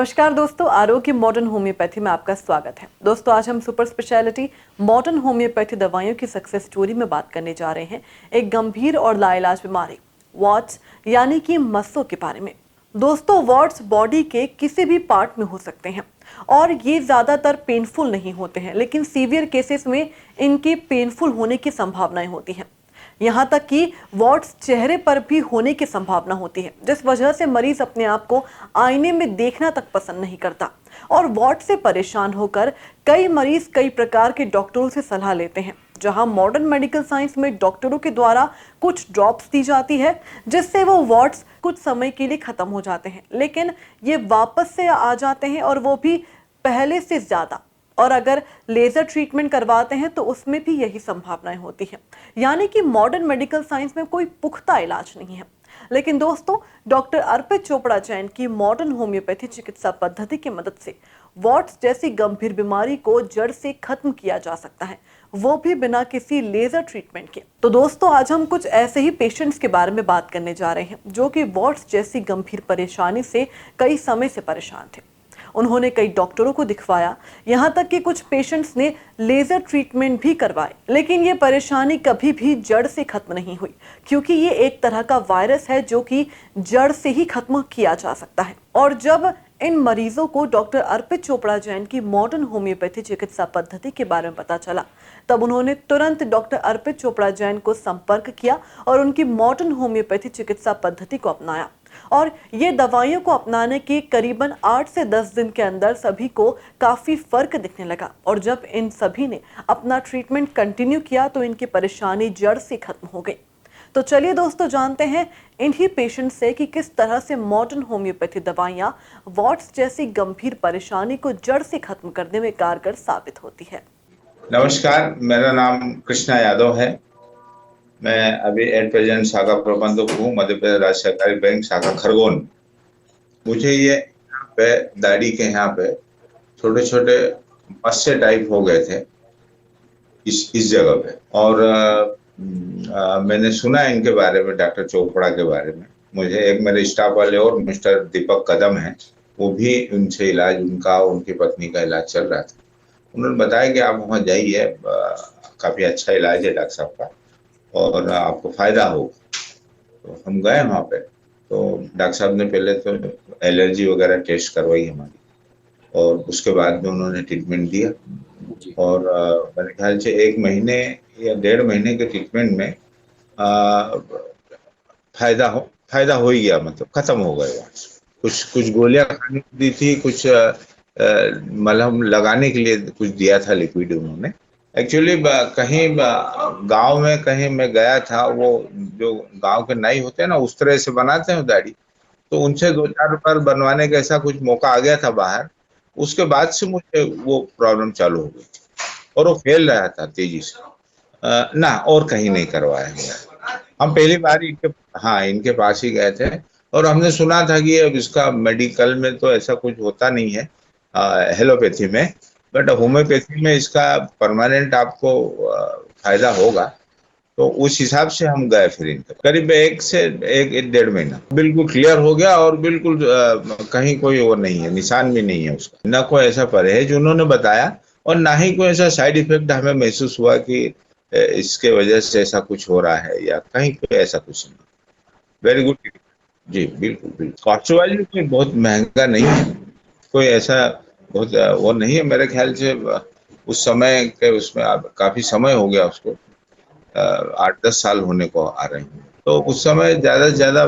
नमस्कार दोस्तों, आरोग्य मॉडर्न होम्योपैथी में आपका स्वागत है। दोस्तों, आज हम सुपर स्पेशलिटी मॉडर्न होम्योपैथी दवाइयों की सक्सेस स्टोरी में बात करने जा रहे हैं एक गंभीर और लाइलाज बीमारी वॉट्स यानी कि मस्सों के बारे में। दोस्तों, वॉट्स बॉडी के किसी भी पार्ट में हो सकते हैं और ये ज्यादातर पेनफुल नहीं होते हैं, लेकिन सीवियर केसेस में इनके पेनफुल होने की संभावनाएं होती हैं। यहाँ तक कि वॉट्स चेहरे पर भी होने की संभावना होती है, जिस वजह से मरीज अपने आप को आईने में देखना तक पसंद नहीं करता। और वॉट्स से परेशान होकर कई मरीज कई प्रकार के डॉक्टरों से सलाह लेते हैं, जहां मॉडर्न मेडिकल साइंस में डॉक्टरों के द्वारा कुछ ड्रॉप्स दी जाती है, जिससे वो वॉट्स कुछ समय के लिए खत्म हो जाते हैं, लेकिन ये वापस से आ जाते हैं और वो भी पहले से ज्यादा। और अगर लेजर ट्रीटमेंट करवाते हैं तो उसमें भी यही संभावनाएं होती हैं। यानी कि मॉडर्न मेडिकल साइंस में कोई पुख्ता इलाज नहीं है। लेकिन दोस्तों, डॉक्टर अर्पित चोपड़ा जैन की मॉडर्न होम्योपैथी चिकित्सा पद्धति की मदद से वॉट्स जैसी गंभीर बीमारी को जड़ से खत्म किया जा सकता है, वो भी बिना किसी लेजर ट्रीटमेंट के। तो दोस्तों, आज हम कुछ ऐसे ही पेशेंट्स के बारे में बात करने जा रहे हैं जो कि वॉट्स जैसी गंभीर परेशानी से कई समय से परेशान थे। उन्होंने कई डॉक्टरों को दिखवाया, यहाँ तक कि कुछ पेशेंट्स ने लेजर ट्रीटमेंट भी करवाए, लेकिन ये परेशानी कभी भी जड़ से खत्म नहीं हुई, क्योंकि ये एक तरह का वायरस है जो कि जड़ से ही खत्म किया जा सकता है। और जब इन मरीजों को डॉक्टर अर्पित चोपड़ा जैन की मॉडर्न होम्योपैथी चिकित्सा पद्धति के बारे में पता चला, तब उन्होंने तुरंत डॉक्टर अर्पित चोपड़ा जैन को संपर्क किया और उनकी मॉडर्न होम्योपैथी चिकित्सा पद्धति को अपनाया। और ये दवाइयों को अपनाने के करीबन 8 से 10 दिन के अंदर सभी को काफी फर्क दिखने लगा। और जब इन सभी ने अपना ट्रीटमेंट कंटिन्यू किया तो इनकी परेशानी जड़ से खत्म हो गई। तो चलिए दोस्तों, जानते हैं इन्हीं पेशेंट से कि किस तरह से मॉडर्न होम्योपैथी दवाइयां वॉट्स जैसी गंभीर परेशानी को जड़ से खत्म करने में कारगर साबित होती है। नमस्कार, मेरा नाम कृष्णा यादव है। मैं अभी एट प्रेजेंट शाखा प्रबंधक हूँ, मध्य प्रदेश राज्य सहकारी बैंक शाखा खरगोन। मुझे ये यहाँ पे दाढ़ी के यहाँ पे छोटे छोटे मस्से टाइप हो गए थे इस जगह पे। और मैंने सुना इनके बारे में, डॉक्टर चोपड़ा के बारे में। मुझे एक मेरे स्टाफ वाले और मिस्टर दीपक कदम है, वो भी उनसे इलाज, उनका उनकी पत्नी का इलाज चल रहा था। उन्होंने बताया कि आप वहाँ जाइए, काफी अच्छा इलाज है डॉक्टर साहब का और आपको फायदा होगा। तो हम गए वहाँ पे, तो डॉक्टर साहब ने पहले तो एलर्जी वगैरह टेस्ट करवाई हमारी, और उसके बाद में उन्होंने ट्रीटमेंट दिया। और मेरे ख्याल से 1 महीने या 1.5 महीने के ट्रीटमेंट में फायदा हो ही गया, मतलब खत्म हो गए। कुछ गोलियां खाने को दी थी, कुछ मलहम लगाने के लिए कुछ दिया था, लिक्विड उन्होंने। एक्चुअली कहीं गांव में कहीं मैं गया था, वो जो गांव के नाई होते हैं ना, उस तरह से बनाते हैं दाढ़ी, तो उनसे 2-4 बार बनवाने का ऐसा कुछ मौका आ गया था बाहर। उसके बाद से मुझे वो प्रॉब्लम चालू हो गई और वो फैल रहा था तेजी से। ना और कहीं नहीं करवाया गया। हम पहली बार इनके पास ही गए थे, और हमने सुना था कि अब इसका मेडिकल में तो ऐसा कुछ होता नहीं है, एलोपैथी में, बट होम्योपैथी में इसका परमानेंट आपको फायदा होगा। तो उस हिसाब से हम गए। फिर इनके करीब 1 से 1.5 महीना बिल्कुल क्लियर हो गया, और बिल्कुल कहीं कोई वो नहीं है, निशान भी नहीं है उसका। ना कोई ऐसा परहेज उन्होंने बताया, और ना ही कोई ऐसा साइड इफेक्ट हमें महसूस हुआ कि इसके वजह से ऐसा कुछ हो रहा है, या कहीं कोई ऐसा कुछ नहीं। वेरी गुड जी, बिल्कुल। कॉस्ट वाइज भी कोई बहुत महंगा नहीं है, कोई ऐसा बहुत वो नहीं है। मेरे ख्याल से उस समय के उसमें काफी समय हो गया उसको, 8-10 साल होने को आ रहे हैं। तो उस समय ज्यादा से ज्यादा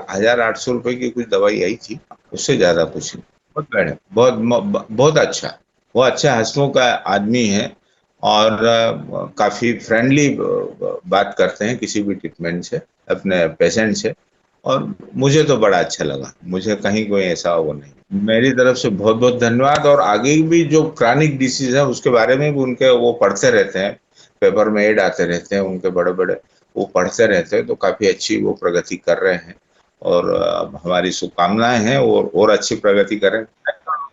1800 रुपए की कुछ दवाई आई थी, उससे ज्यादा कुछ नहीं। बहुत बढ़िया, बहुत अच्छा। वो अच्छा हंसमुख का आदमी है, और काफी फ्रेंडली बात करते हैं किसी भी ट्रीटमेंट से, अपने पेशेंट से। और मुझे तो बड़ा अच्छा लगा, मुझे कहीं कोई ऐसा वो नहीं। मेरी तरफ से बहुत बहुत धन्यवाद। और आगे भी जो क्रॉनिक डिसीज है उसके बारे में भी उनके वो पढ़ते रहते हैं, पेपर में ऐड आते रहते हैं उनके, बड़े बड़े वो पढ़ते रहते हैं। तो काफी अच्छी वो प्रगति कर रहे हैं, और हमारी शुभकामनाएं हैं और अच्छी प्रगति करें।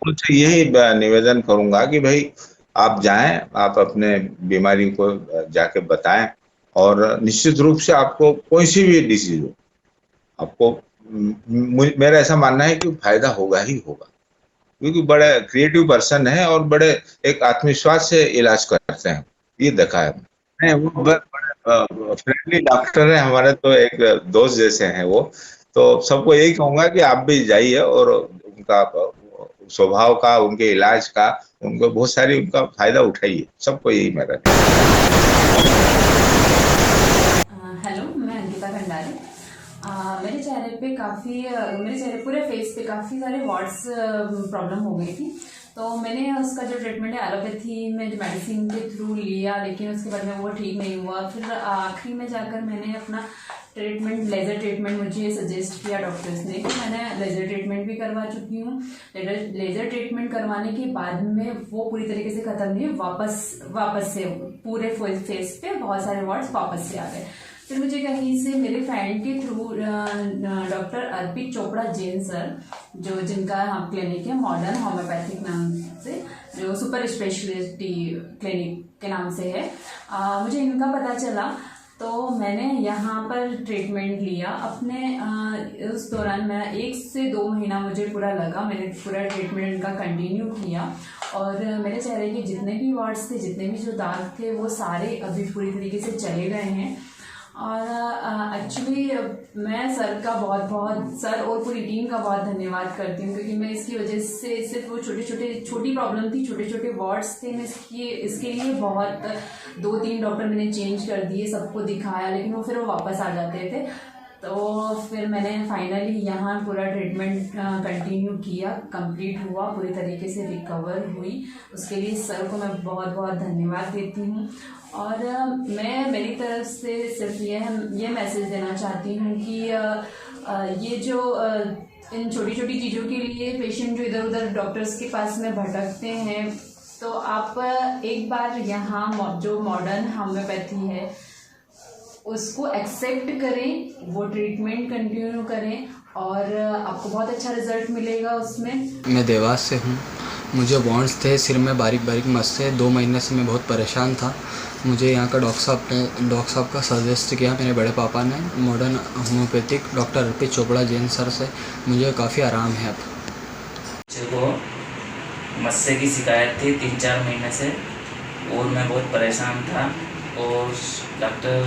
मुझे यही निवेदन करूंगा कि भाई आप जाएं, आप अपने बीमारी को जाके बताएं, और निश्चित रूप से आपको कोई सी भी डिसीज हो, आपको मेरा ऐसा मानना है कि फायदा होगा ही होगा। क्योंकि बड़े क्रिएटिव पर्सन है और बड़े एक आत्मविश्वास से इलाज करते हैं, ये देखा है। नहीं, वो बड़े फ्रेंडली डॉक्टर है हमारे, तो एक दोस्त जैसे हैं वो। तो सबको यही कहूंगा कि आप भी जाइए और उनका स्वभाव का, उनके इलाज का, उनको बहुत सारी उनका फायदा उठाइए, सबको यही मेरा। हेलो, मैं अंकिता भंडारी। मेरे चेहरे पे मेरे चेहरे पूरे फेस पे काफ़ी सारे वॉट्स प्रॉब्लम हो गई थी। तो मैंने उसका जो ट्रीटमेंट है एलोपैथी में जो मेडिसिन के थ्रू लिया, लेकिन उसके बाद में वो ठीक नहीं हुआ। फिर आखिरी में जाकर मैंने अपना ट्रीटमेंट, लेज़र ट्रीटमेंट मुझे सजेस्ट किया डॉक्टर्स ने, कि मैंने लेज़र ट्रीटमेंट भी करवा चुकी हूँ। लेज़र ट्रीटमेंट करवाने के बाद में वो पूरी तरीके से ख़त्म नहीं, वापस से पूरे फेस पे बहुत सारे वॉट्स वापस से आ गए। फिर मुझे कहीं से मेरे फ्रेंड के through doctor Arpit Chopra Jain sir, जो जिनका क्लिनिक है मॉडर्न होम्योपैथिक नाम से, जो सुपर स्पेशलिटी क्लिनिक के नाम से है, मुझे इनका पता चला। तो मैंने यहाँ पर ट्रीटमेंट लिया अपने। उस दौरान मैं 1 से 2 महीना मुझे पूरा लगा, मैंने पूरा ट्रीटमेंट इनका कंटिन्यू किया। और मेरे चेहरे के जितने भी वॉट्स थे, जितने भी जो दाग थे, वो सारे अभी पूरी तरीके से चले गए हैं। और एक्चुअली मैं सर का सर और पूरी टीम का बहुत धन्यवाद करती हूँ, क्योंकि मैं इसकी वजह से सिर्फ वो छोटी प्रॉब्लम थी, छोटे छोटे वार्ड्स थे, मैं इसके लिए बहुत 2-3 डॉक्टर मैंने चेंज कर दिए, सबको दिखाया, लेकिन वो फिर वापस आ जाते थे। तो फिर मैंने फाइनली यहाँ पूरा ट्रीटमेंट कंटिन्यू किया, कंप्लीट हुआ, पूरी तरीके से रिकवर हुई। उसके लिए सर को मैं बहुत बहुत धन्यवाद देती हूँ। और मैं मेरी तरफ से सिर्फ ये मैसेज देना चाहती हूँ कि ये जो इन छोटी छोटी चीज़ों के लिए पेशेंट जो इधर उधर डॉक्टर्स के पास में भटकते हैं, तो आप एक बार यहाँ जो मॉडर्न होम्योपैथी है उसको एक्सेप्ट करें, वो ट्रीटमेंट कंटिन्यू करें, और आपको बहुत अच्छा रिजल्ट मिलेगा उसमें। मैं देवास से हूँ। मुझे वॉन्ट्स थे सिर में, बारीक बारीक मस्से। 2 महीने से मैं बहुत परेशान था। मुझे यहाँ का डॉक्टर साहब का सजेस्ट किया मेरे बड़े पापा ने, modern homeopathic doctor Arpit Chopra Jain sir से। मुझे काफ़ी आराम है अब। मुझे को मस्से की शिकायत थी 3-4 महीने से, और मैं बहुत परेशान था। और डॉक्टर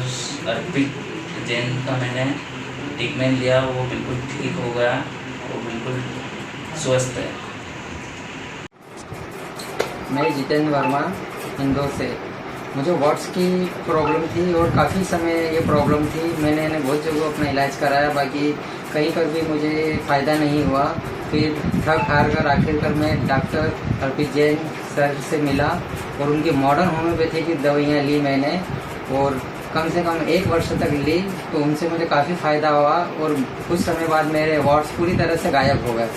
अर्पित जैन का मैंने ट्रीटमेंट लिया, वो बिल्कुल ठीक हो गया, वो बिल्कुल स्वस्थ है। मैं जितेंद्र वर्मा, इंदौर से। मुझे वॉट्स की प्रॉब्लम थी और काफ़ी समय ये प्रॉब्लम थी। मैंने बहुत जगह अपना इलाज कराया, बाकी कहीं पर भी मुझे फ़ायदा नहीं हुआ। फिर थक हार कर आखिरकार मैं डॉक्टर अर्पित जैन सर से मिला और उनकी मॉडर्न होम्योपैथी की दवाइयाँ ली मैंने, और कम से कम 1 वर्ष तक ली। तो उनसे मुझे काफ़ी फ़ायदा हुआ और कुछ समय बाद मेरे वॉट्स पूरी तरह से गायब हो गए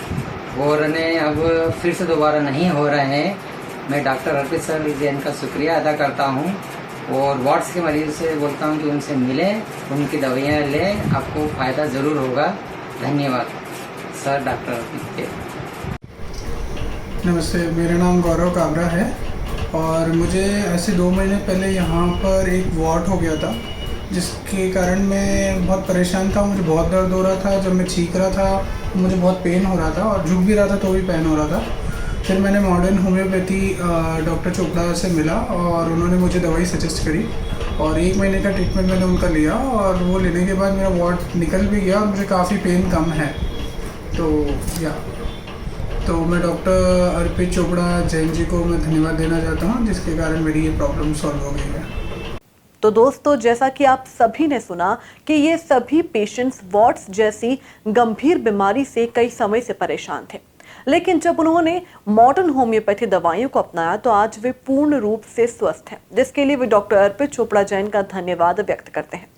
और उन्हें अब फिर से दोबारा नहीं हो रहे हैं। मैं डॉक्टर अर्पित सर जैन का शुक्रिया अदा करता हूँ और वॉट्स के मरीज से बोलता हूँ कि उनसे मिलें, उनकी दवाइयाँ लें, आपको फ़ायदा ज़रूर होगा। धन्यवाद सर, डॉक्टर अर्पित जैन। नमस्ते, मेरा नाम गौरव काबरा है और मुझे ऐसे 2 महीने पहले यहाँ पर एक वॉट हो गया था, जिसके कारण मैं बहुत परेशान था। मुझे बहुत दर्द हो रहा था, जब मैं छींक रहा था मुझे बहुत पेन हो रहा था, और झुक भी रहा था तो भी पेन हो रहा था। फिर मैंने मॉडर्न होम्योपैथी डॉक्टर चोपड़ा से मिला और उन्होंने मुझे दवाई सजेस्ट करी, और 1 महीने का ट्रीटमेंट मैंने उनका लिया, और वो लेने के बाद मेरा वॉट निकल भी गया और मुझे काफ़ी पेन कम है। तो मैं डॉक्टर अर्पित चोपड़ा जैन जी को मैं धन्यवाद देना चाहता हूँ, जिसके कारण मेरी ये प्रॉब्लम सॉल्व हो गई है। तो दोस्तों, जैसा कि आप सभी ने सुना कि ये सभी पेशेंट्स वॉट्स जैसी गंभीर बीमारी से कई समय से परेशान थे, लेकिन जब उन्होंने मॉडर्न होम्योपैथी दवाइयों को अपनाया तो आज वे पूर्ण रूप से स्वस्थ हैं, जिसके लिए वे डॉक्टर अर्पित चोपड़ा जैन का धन्यवाद व्यक्त करते हैं।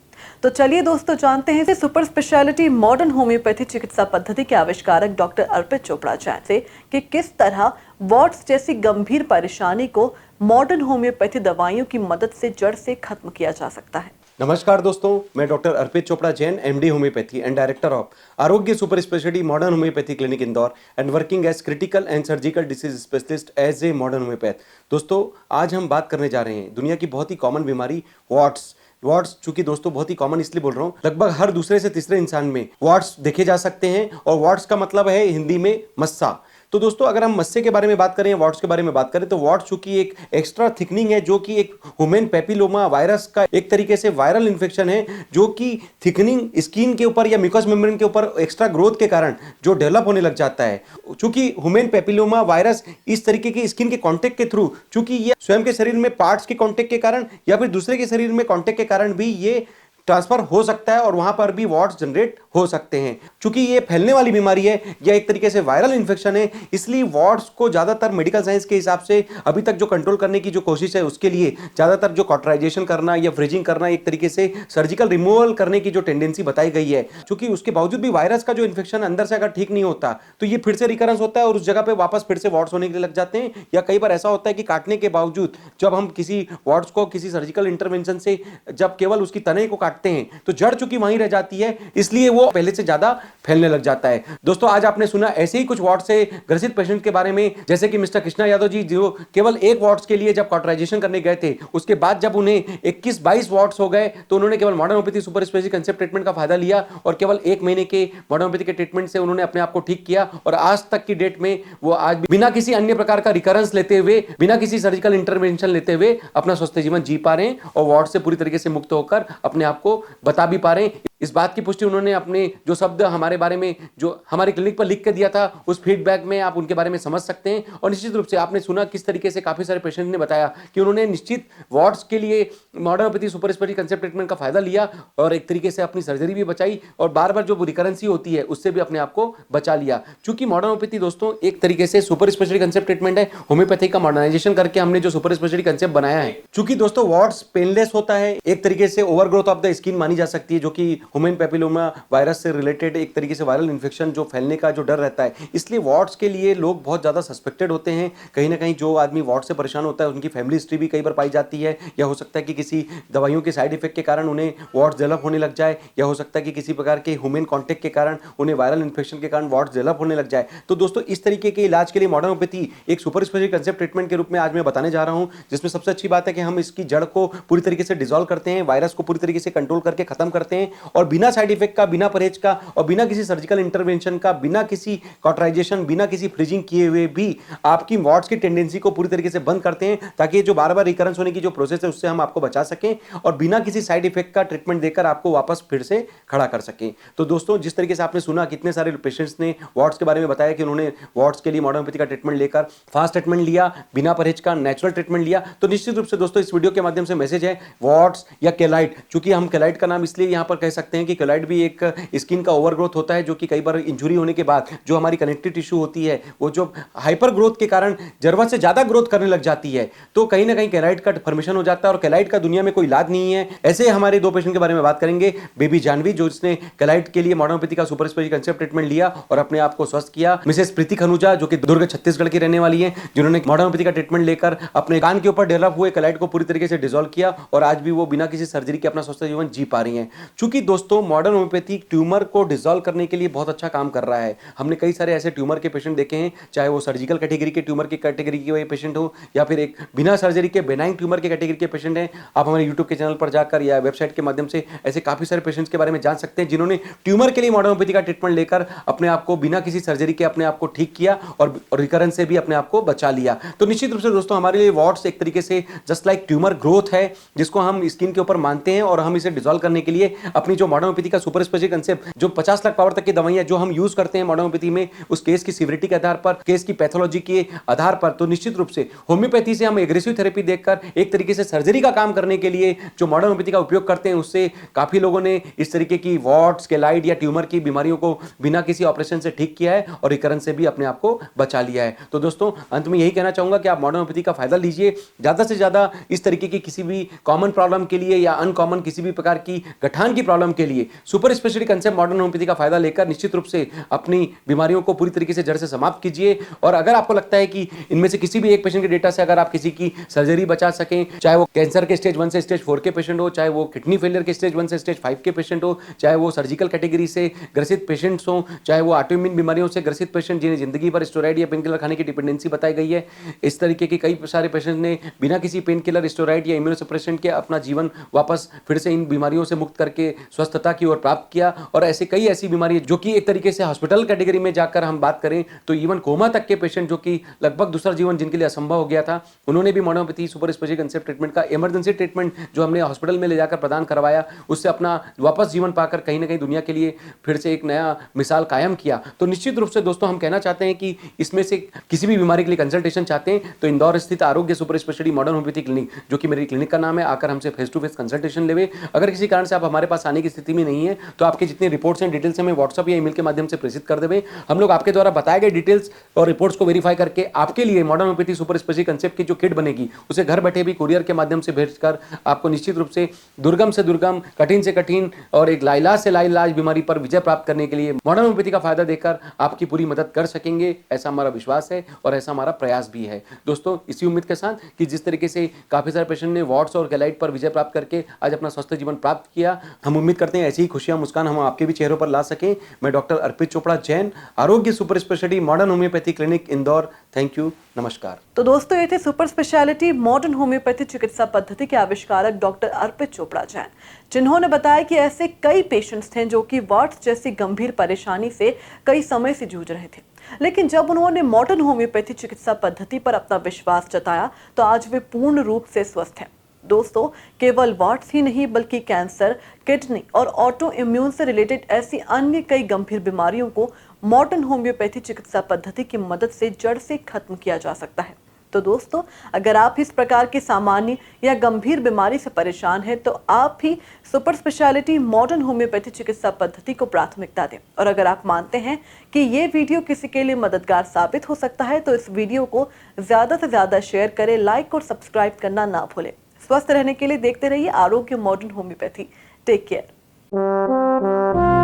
तो चलिए दोस्तों, जानते हैं सुपर स्पेशलिटी मॉडर्न होम्योपैथी चिकित्सा पद्धति के आविष्कारक डॉक्टर अर्पित चोपड़ा जैन से कि किस तरह वॉट्स जैसी गंभीर परेशानी को मॉडर्न होम्योपैथी दवाइयों की मदद से जड़ से खत्म किया जा सकता है। नमस्कार दोस्तों, मैं doctor Arpit Chopra Jain, MD homeopathy and director of Arogya super speciality modern homeopathy clinic Indore and working as critical and surgical disease specialist as a modern homeopath. दोस्तों, आज हम बात करने जा रहे हैं दुनिया की बहुत ही कॉमन बीमारी वॉट्स। चूंकि दोस्तों बहुत ही कॉमन इसलिए बोल रहा हूँ, लगभग हर दूसरे से तीसरे इंसान में वॉट्स देखे जा सकते हैं, और वॉट्स का मतलब है हिंदी में मस्सा। तो दोस्तों अगर हम मस्से के बारे में बात करें, वॉट्स के बारे में बात करें, तो वॉट्स चूंकि एक एक्स्ट्रा थिकनिंग है जो कि एक ह्यूमन पेपिलोमा वायरस का एक तरीके से वायरल इंफेक्शन है जो कि थिकनिंग स्किन के ऊपर या म्यूकस मेम्ब्रेन के ऊपर एक्स्ट्रा ग्रोथ के कारण जो डेवलप होने लग जाता है। चूंकि ह्यूमन पेपिलोमा वायरस इस तरीके की स्किन के कांटेक्ट के थ्रू, चूंकि ये स्वयं के शरीर में पार्ट्स के कांटेक्ट के कारण या फिर दूसरे के शरीर में कांटेक्ट के कारण भी ये ट्रांसफर हो सकता है और वहां पर भी वॉट्स जनरेट हो सकते हैं। चूंकि ये फैलने वाली बीमारी है या एक तरीके से वायरल इंफेक्शन है, इसलिए वॉट्स को ज्यादातर मेडिकल साइंस के हिसाब से अभी तक जो कंट्रोल करने की जो कोशिश है उसके लिए ज्यादातर जो कॉटराइजेशन करना या फ्रीजिंग करना, एक तरीके से सर्जिकल रिमूवल करने की जो टेंडेंसी बताई गई है। चूंकि उसके बावजूद भी वायरस का जो इन्फेक्शन अंदर से अगर ठीक नहीं होता तो ये फिर से रिकरेंस होता है और उस जगह पे वापस फिर से वॉट्स होने के लिए लग जाते हैं। या कई बार ऐसा होता है कि काटने के बावजूद जब हम किसी वॉट्स को किसी सर्जिकल इंटरवेंशन से जब केवल उसकी तने को काटते हैं तो जड़ चूंकि वहीं रह जाती है, इसलिए वो पहले से ज्यादा फैलने लग जाता है। दोस्तों आज आपने सुना ऐसे ही कुछ वॉट्स से ग्रसित पेशेंट के बारे में, जैसे कि मिस्टर कृष्णा यादव जी जो केवल एक वॉट्स के लिए जब कॉटराइजेशन करने गए थे, उसके बाद जब उन्हें 21-22 वॉट्स हो गए तो उन्होंने केवल modern homeopathy super speciality concept treatment का फायदा लिया और केवल 1 महीने के मॉडर्न होम्योपैथी के ट्रीटमेंट से उन्होंने अपने आप को ठीक किया और आज तक की डेट में वो आज भी बिना किसी अन्य प्रकार का रिकरेंस लेते हुए, बिना किसी सर्जिकल इंटरवेंशन लेते हुए अपना स्वस्थ जीवन जी पा रहे हैं और वॉट्स से पूरी तरीके से मुक्त होकर अपने आप को बता भी पा रहे हैं। इस बात की पुष्टि उन्होंने अपने जो शब्द हमारे बारे में जो हमारे क्लिनिक पर लिख के दिया था उस फीडबैक में आप उनके बारे में समझ सकते हैं। और निश्चित रूप से आपने सुना किस तरीके से काफी सारे पेशेंट ने बताया कि उन्होंने निश्चित वॉट्स के लिए modern homeopathy super speciality concept treatment का फायदा लिया और एक तरीके से अपनी सर्जरी भी बचाई और बार बार जो रिकरेंसी होती है उससे भी अपने आप को बचा लिया। चूंकि मॉडर्न होम्योपैथी दोस्तों एक तरीके से सुपर स्पेशलिटी कंसेप्ट ट्रीटमेंट है, होम्योपैथी का मॉडर्नाइजेशन करके हमने जो सुपर स्पेशलिटी कंसेप्ट बनाया है। चूंकि दोस्तों वॉट्स पेनलेस होता है, एक तरीके से ओवरग्रोथ ऑफ द स्किन मानी जा सकती है जो कि ह्यूमन पेपिलोमा वायरस से रिलेटेड एक तरीके से वायरल इन्फेक्शन जो फैलने का जो डर रहता है, इसलिए वॉट्स के लिए लोग बहुत ज्यादा सस्पेक्टेड होते हैं। कहीं ना कहीं जो आदमी वॉट्स से परेशान होता है उनकी फैमिली हिस्ट्री भी कई बार पाई जाती है, या हो सकता है कि किसी दवाइयों के साइड इफेक्ट के कारण उन्हें वॉट्स डेवलप होने लग जाए, या हो सकता है कि किसी प्रकार के ह्यूमन कॉन्टेक्ट के कारण उन्हें वायरल इन्फेक्शन के कारण वॉट्स डेवलप होने लग जाए। तो दोस्तों इस तरीके के इलाज के लिए मॉडर्न होम्योपैथी एक सुपर स्पेशलिटी कंसेप्ट ट्रीटमेंट के रूप में आज मैं बताने जा रहा हूं, जिसमें सबसे अच्छी बात है कि हम इसकी जड़ को पूरी तरीके से डिसॉल्व करते हैं, वायरस को पूरी तरीके से कंट्रोल करके खत्म करते हैं और बिना साइड इफेक्ट का, बिना परहेज का और बिना किसी सर्जिकल इंटरवेंशन का, बिना किसी कॉटराइजेशन, बिना किसी फ्रीजिंग किए हुए भी आपकी वॉट्स की टेंडेंसी को पूरी तरीके से बंद करते हैं, ताकि जो बार बार रिकरेंस होने की जो प्रोसेस है उससे हम आपको बचा सकें और बिना किसी साइड इफेक्ट का ट्रीटमेंट देकर आपको वापस फिर से खड़ा कर सकें। तो दोस्तों जिस तरीके से आपने सुना कितने सारे पेशेंट्स ने वॉट्स के बारे में बताया कि उन्होंने वॉट्स के लिए मॉडर्न होम्योपैथी का ट्रीटमेंट लेकर फास्ट ट्रीटमेंट लिया, बिना परहेज का नेचुरल ट्रीटमेंट लिया। तो निश्चित रूप से दोस्तों इस वीडियो के माध्यम से मैसेज है, वॉट्स या केलाइट, चूंकि हम केलाइट का नाम इसलिए यहां पर कह सकते हैं कि केलाइट भी एक स्किन का ओवरग्रोथ होता है जो कि कई बार इंजुरी होने के बाद जो हमारी कनेक्टिव टिश्यू होती है वो जो हाइपर ग्रोथ के कारण जरूरत से ज्यादा ग्रोथ करने लग जाती है, तो कहीं ना कहीं केलाइट का फॉर्मेशन हो जाता है और केलाइट का दुनिया में कोई इलाज नहीं है। ऐसे हमारे 2 पेशेंट के बारे में बात करेंगे। बेबी जानवी जो जिसने केलाइट के लिए मॉडर्न होम्योपैथी का सुपर स्पेशलिटी कंसेप्ट ट्रीटमेंट लिया और अपने आप को स्वस्थ किया। मिसेस प्रीति खनुजा जो कि दुर्ग छत्तीसगढ़ की रहने वाली है, जिन्होंने मॉडर्न होम्योपैथी का ट्रीटमेंट लेकर अपने कान के ऊपर डेवलप हुए केलाइट को पूरी तरीके से डिसॉल्व किया और आज भी वो बिना किसी सर्जरी के अपना स्वस्थ जीवन जी पा रही है। चूंकि दोस्तों मॉडर्न होम्योपैथी ट्यूमर को डिसॉल्व करने के लिए बहुत अच्छा काम कर रहा है। हमने कई सारे ऐसे ट्यूमर के पेशेंट देखे हैं, चाहे वो सर्जिकल कैटेगरी के ट्यूमर की कैटेगरी के पेशेंट हो या फिर एक बिना सर्जरी के बेनाइन ट्यूमर के कैटेगरी के पेशेंट हैं। आप हमारे यूट्यूब के चैनल पर जाकर या वेबसाइट के माध्यम से ऐसे काफी सारे पेशेंट्स के बारे में जान सकते हैं जिन्होंने ट्यूमर के लिए मॉडर्न होम्योपैथी का ट्रीटमेंट लेकर अपने आप को बिना किसी सर्जरी के अपने आप को ठीक किया और रिकरेंस से भी अपने आप को बचा लिया। तो निश्चित रूप से दोस्तों हमारे लिए वॉट्स एक तरीके से जस्ट लाइक ट्यूमर ग्रोथ है जिसको हम स्किन के ऊपर मानते हैं और हम इसे डिसॉल्व करने के लिए अपनी जो मॉडर्न होम्योपैथी का सुपर स्पेशलिटी कंसेप्ट जो 50 लाख पावर तक की दवाइयां जो हम यूज करते हैं मॉडर्न होम्योपैथी में, उस केस की सीवरिटी के आधार पर, केस की पैथोलॉजी के आधार पर, तो निश्चित रूप से होम्योपैथी से हम एग्रेसिव थेरेपी देखकर एक तरीके से सर्जरी का काम करने के लिए जो मॉडर्न होम्योपैथी का उपयोग करते हैं उससे काफी लोगों ने इस तरीके की वॉट्स, केलाइट या ट्यूमर की बीमारियों को बिना किसी ऑपरेशन से ठीक किया है और रिकरेंस से भी अपने आप को बचा लिया है। तो दोस्तों अंत में यही कहना चाहूंगा कि आप मॉडर्न होम्योपैथी का फायदा लीजिए, ज्यादा से ज्यादा इस तरीके की किसी भी कॉमन प्रॉब्लम के लिए या अनकॉमन किसी भी प्रकार की गठान की प्रॉब्लम के लिए super speciality concept modern homeopathy का फायदा लेकर निश्चित रूप से अपनी बीमारियों को पूरी तरीके से जड़ से समाप्त कीजिए। और अगर आपको लगता है कि इनमें से किसी भी एक पेशेंट के डेटा से अगर आप किसी की सर्जरी बचा सकें, चाहे वो कैंसर के स्टेज 1 से स्टेज 4 के पेशेंट हो, चाहे वो किडनी फेलियर के स्टेज 1 से स्टेज 5 के पेशेंट हो, चाहे वो सर्जिकल कैटेगरी से ग्रसित पेशेंट्स हो, चाहे वो ऑटोइम्यून बीमारियों से ग्रसित पेशेंट जिन्हें जिंदगी भर स्टेरॉइड या पेन किलर खाने की डिपेंडेंसी बताई गई है, इस तरीके के कई सारे पेशेंट ने बिना किसी पेन किलर, स्टेरॉइड या इम्यूनोसप्रेसेंट के अपना जीवन वापस फिर से इन बीमारियों से मुक्त करके स्वस्थ स्वस्थता की ओर प्राप्त किया। और ऐसे कई ऐसी बीमारी जो कि एक तरीके से हॉस्पिटल कैटेगरी में जाकर हम बात करें तो इवन कोमा तक के पेशेंट जो कि लगभग दूसरा जीवन जिनके लिए असंभव हो गया था, उन्होंने भी modern homeopathy super speciality concept treatment का इमरजेंसी ट्रीटमेंट जो हमने हॉस्पिटल में ले जाकर प्रदान करवाया, उससे अपना वापस जीवन पाकर कहीं ना कहीं दुनिया के लिए फिर से एक नया मिसाल कायम किया। तो निश्चित रूप से दोस्तों हम कहना चाहते हैं कि इसमें से किसी भी बीमारी के लिए कंसल्टेशन चाहते हैं तो इंदौर स्थित आरोग्य super speciality modern homeopathy clinic, जो कि मेरी क्लिनिक का नाम है, आकर हमसे फेस टू फेस कंसल्टेशन लेवे। अगर किसी कारण से आप हमारे पास आने की स्थिति में नहीं है तो आपके जितनी रिपोर्ट्स हैं डिटेल्स हमें व्हाट्सअप या ईमेल के माध्यम से प्रेषित कर देवे। हम लोग आपके द्वारा बताए गए डिटेल्स और रिपोर्ट्स को वेरीफाई करके आपके लिए modern homeopathy super speciality concept की जो किट बनेगी उसे घर बैठे भी कुरियर के माध्यम से भेजकर आपको निश्चित रूप से दुर्गम से दुर्गम, कठिन से कठिन और एक लाइलाज से लाइलाज बीमारी पर विजय प्राप्त करने के लिए मॉडर्न होम्योपैथी का फायदा देकर आपकी पूरी मदद कर सकेंगे, ऐसा हमारा विश्वास है और ऐसा हमारा प्रयास भी है। दोस्तों इसी उम्मीद के साथ कि जिस तरीके से काफी सारे पेशेंट ने वार्ड्स और गैलाइट पर विजय प्राप्त करके आज अपना स्वस्थ जीवन प्राप्त किया, हम उम्मीद करते हैं ऐसी ही खुशियां मुस्कान हम आपके भी चेहरों पर ला सकें। मैं डॉक्टर अर्पित चोपड़ा जैन, आरोग्य super speciality modern homeopathy clinic Indore. Thank you, नमस्कार। तो दोस्तों ये थे सुपर स्पेशलिटी मॉडर्न होम्योपैथी चिकित्सा पद्धति के आविष्कारक डॉक्टर अर्पित चोपड़ा जैन, जिन्होंने बताया कि ऐसे कई पेशेंट्स थे जो कि वार्ड्स जैसी गंभीर परेशानी से कई समय से जूझ रहे थे, लेकिन जब उन्होंने मॉडर्न होम्योपैथी चिकित्सा पद्धति पर अपना विश्वास जताया तो आज वे पूर्ण रूप से स्वस्थ हैं। दोस्तों केवल वार्ड्स ही नहीं बल्कि कैंसर, किडनी और ऑटो इम्यून से रिलेटेड ऐसी अन्य कई गंभीर बीमारियों को मॉडर्न होम्योपैथी चिकित्सा पद्धति की मदद से जड़ से खत्म किया जा सकता है। तो दोस्तों अगर आप इस प्रकार की सामान्य या गंभीर बीमारी से परेशान हैं तो आप भी सुपर स्पेशलिटी मॉडर्न होम्योपैथी चिकित्सा पद्धति को प्राथमिकता दें। और अगर आप मानते हैं कि ये वीडियो किसी के लिए मददगार साबित हो सकता है तो इस वीडियो को ज़्यादा से ज़्यादा शेयर करें, लाइक और सब्सक्राइब करना ना भूलें। स्वस्थ रहने के लिए देखते रहिए आरोग्य मॉडर्न होम्योपैथी। Take care.